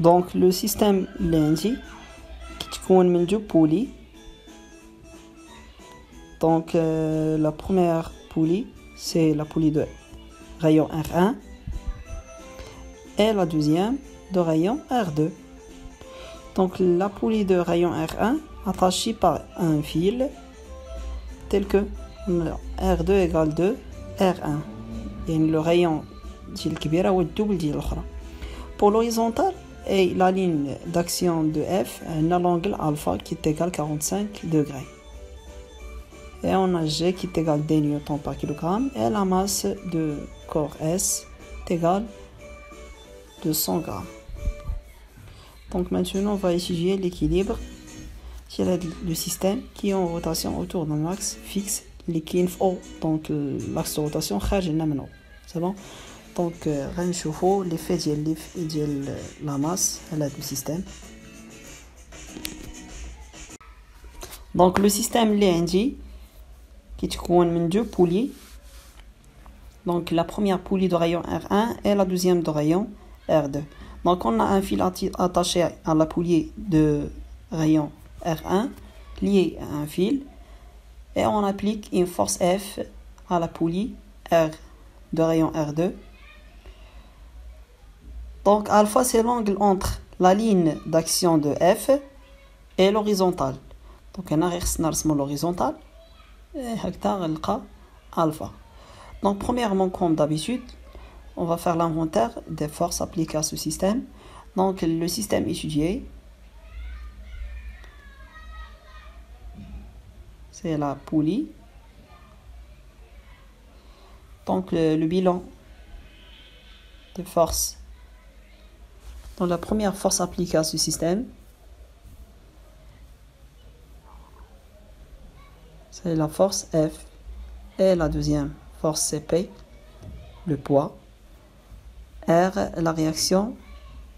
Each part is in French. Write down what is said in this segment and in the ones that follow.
Donc le système lundi qui تكون من deux poulies. Donc la première poulie c'est la poulie de rayon R1 et la deuxième de rayon R2. Donc la poulie de rayon R1 attachée par un fil tel que R2 égale 2 R1. Et le rayon الكبيرة هو الدوبل ديال الأخرى. Pour l'horizontale et la ligne d'action de F, on a l'angle alpha qui est égal à 45 degrés. Et on a G qui est égal à D newtons par kilogramme. Et la masse de corps S est égale à 200 grammes. Donc maintenant, on va étudier l'équilibre du système qui est en rotation autour d'un axe fixe, qui est donc l'axe de rotation خارج منه. C'est bon? Donc غنشوفوا l'effet ديال la masse على le système. Donc le système اللي عندي كيتكون من deux poulies. Donc la première poulie de rayon R1 et la deuxième de rayon R2. Donc on a un fil attaché à la poulie de rayon R1 lié à un fil et on applique une force F à la poulie R de rayon R2. Donc alpha c'est l'angle entre la ligne d'action de F et l'horizontale. Donc on a l'horizontale et هكذا alpha. Donc premièrement comme d'habitude on va faire l'inventaire des forces appliquées à ce système. Donc le système étudié c'est la poulie. Donc le bilan de force. Donc la première force appliquée à ce système c'est la force F et la deuxième force CP, le poids, R la réaction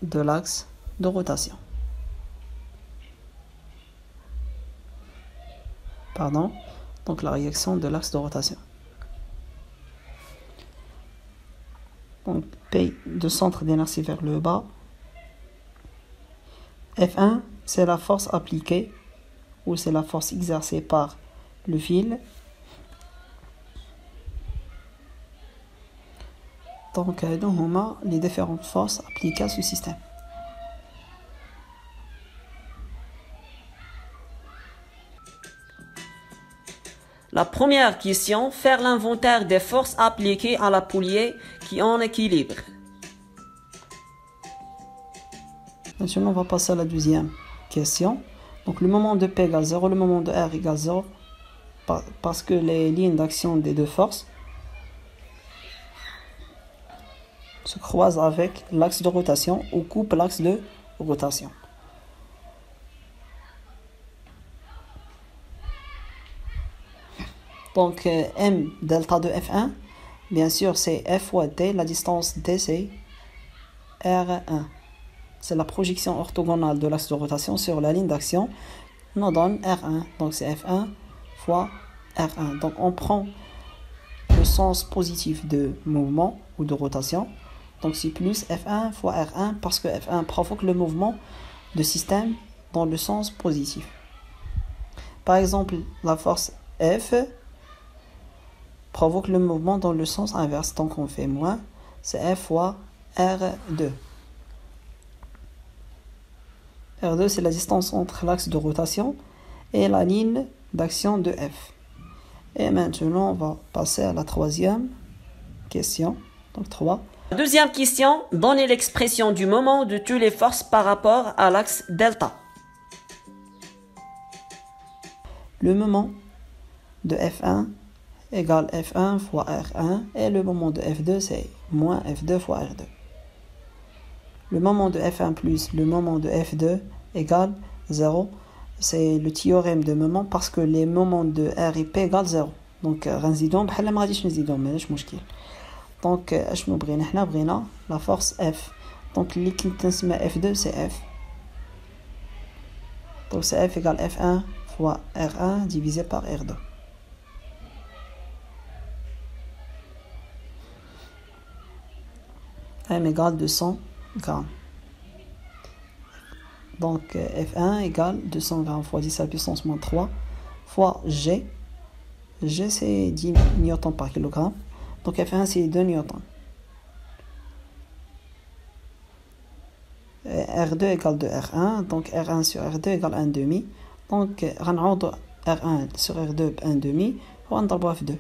de l'axe de rotation. Donc la réaction de l'axe de rotation. Donc P de centre d'inertie vers le bas. F1 c'est la force appliquée ou c'est la force exercée par le fil. Donc on a les différentes forces appliquées à ce système. La première question, faire l'inventaire des forces appliquées à la poulie qui est en équilibre. Maintenant, on va passer à la deuxième question. Donc le moment de P égale 0, le moment de R égale 0, parce que les lignes d'action des deux forces se croisent avec l'axe de rotation ou coupent l'axe de rotation. Donc M delta de F1, bien sûr c'est F fois D, la distance D c'est R1. C'est la projection orthogonale de l'axe de rotation sur la ligne d'action, nous donne R1, donc c'est F1 fois R1. Donc on prend le sens positif de mouvement ou de rotation, donc c'est plus F1 fois R1 parce que F1 provoque le mouvement de système dans le sens positif. Par exemple, la force F provoque le mouvement dans le sens inverse, donc on fait moins, c'est F fois R2. R2 c'est la distance entre l'axe de rotation et la ligne d'action de F. Et maintenant on va passer à la troisième question. Donc 3. Deuxième question, donnez l'expression du moment de toutes les forces par rapport à l'axe delta. Le moment de F1 égale F1 fois R1 et le moment de F2 c'est moins F2 fois R2. Le moment de F1 plus le moment de F2 égale 0. C'est le théorème de moment parce que les moments de R et P égale 0. Donc غنزيدهم بحال ما غاديش نزيدهم ماشي مشكل. Donc اشنو بغينا حنا بغينا la force F. Donc اللي كنت نسمى F2 c'est F. Donc c'est F égale F1 fois R1 divisé par R2. M égale 200 grammes. Donc F1 égale 220 fois 10 à la puissance moins 3 fois G. G c'est 10 newtons par kilogramme. Donc F1 c'est 2 newtons. R2 égale 2R1. Donc R1 sur R2 égale 1,5. Donc غنعوض R1 sur R2 ب 1,5 وغنضربوها في 2.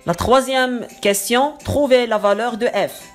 La troisième question, trouvez la valeur de f.